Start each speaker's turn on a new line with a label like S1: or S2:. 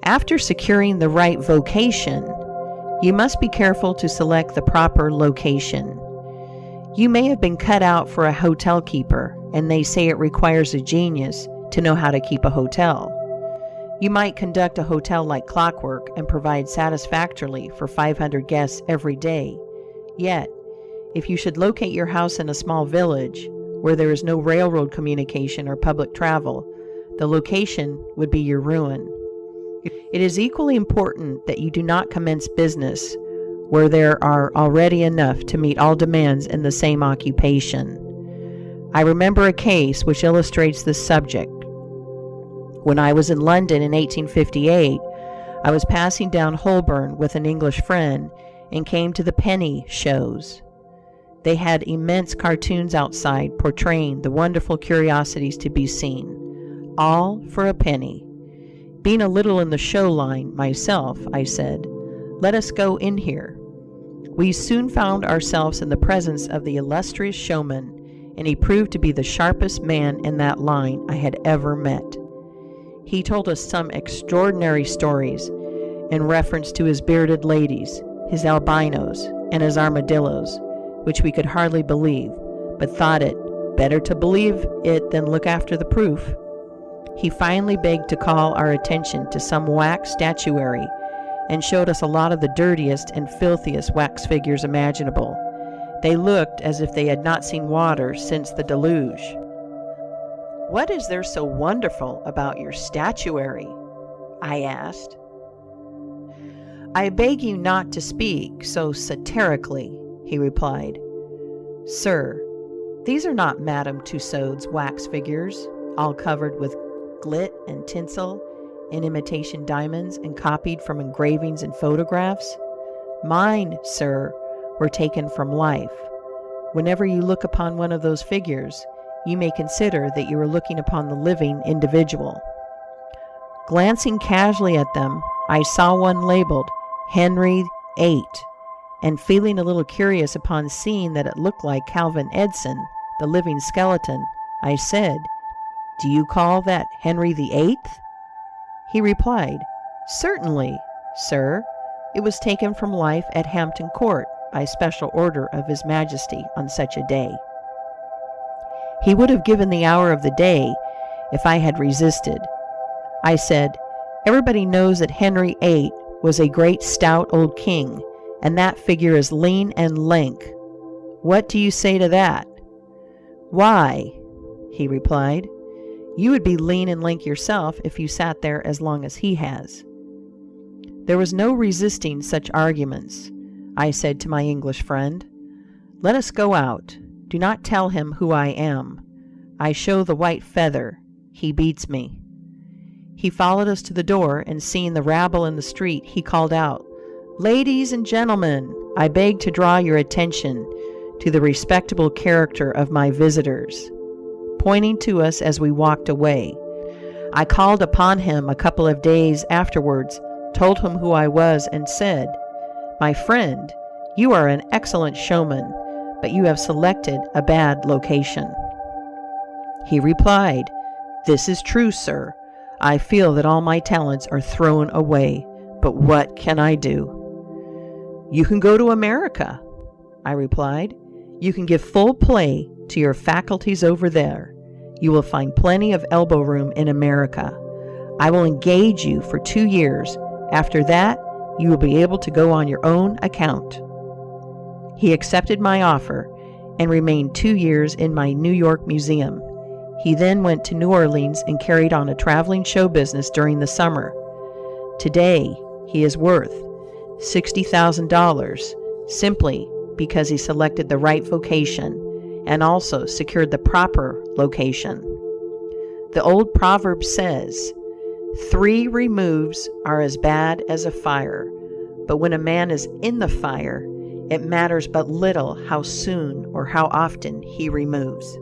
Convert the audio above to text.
S1: After securing the right vocation, you must be careful to select the proper location. You may have been cut out for a hotel keeper, and they say it requires a genius to know how to keep a hotel. You might conduct a hotel like clockwork and provide satisfactorily for 500 guests every day. Yet, if you should locate your house in a small village where there is no railroad communication or public travel, the location would be your ruin. It is equally important that you do not commence business where there are already enough to meet all demands in the same occupation. I remember a case which illustrates this subject. When I was in London in 1858, I was passing down Holborn with an English friend and came to the penny shows. They had immense cartoons outside portraying the wonderful curiosities to be seen, all for a penny. Being a little in the show line myself, I said, "Let us go in here." We soon found ourselves in the presence of the illustrious showman, and he proved to be the sharpest man in that line I had ever met. He told us some extraordinary stories in reference to his bearded ladies, his albinos, and his armadillos, which we could hardly believe, but thought it better to believe it than look after the proof. He finally begged to call our attention to some wax statuary and showed us a lot of the dirtiest and filthiest wax figures imaginable. They looked as if they had not seen water since the deluge. "What is there so wonderful about your statuary?" I asked. "I beg you not to speak so satirically," he replied. "Sir, these are not Madame Tussaud's wax figures, all covered with glit and tinsel and imitation diamonds and copied from engravings and photographs. Mine, sir, were taken from life. Whenever you look upon one of those figures, you may consider that you are looking upon the living individual." Glancing casually at them, I saw one labeled Henry VIII, and feeling a little curious upon seeing that it looked like Calvin Edson, the living skeleton, I said, "Do you call that Henry VIII?" He replied, "Certainly, sir. It was taken from life at Hampton Court by special order of His Majesty on such a day." He would have given the hour of the day if I had resisted. I said, "Everybody knows that Henry VIII was a great stout old king, and that figure is lean and lank. What do you say to that?" "Why," he replied, "you would be lean and lank yourself if you sat there as long as he has." There was no resisting such arguments. I said to my English friend, "Let us go out. Do not tell him who I am. I show the white feather. He beats me." He followed us to the door, and seeing the rabble in the street, he called out, "Ladies and gentlemen, I beg to draw your attention to the respectable character of my visitors," pointing to us as we walked away. I called upon him a couple of days afterwards, told him who I was, and said, "My friend, you are an excellent showman, but you have selected a bad location." He replied, "This is true, sir. I feel that all my talents are thrown away, but what can I do?" "You can go to America," I replied. "You can give full play to your faculties over there. You will find plenty of elbow room in America. I will engage you for 2 years. After that, you will be able to go on your own account." He accepted my offer and remained 2 years in my New York museum. He then went to New Orleans and carried on a traveling show business during the summer. Today, he is worth $60,000 simply because he selected the right vocation and also secured the proper location. The old proverb says, 3 removes are as bad as a fire, but when a man is in the fire, it matters but little how soon or how often he removes.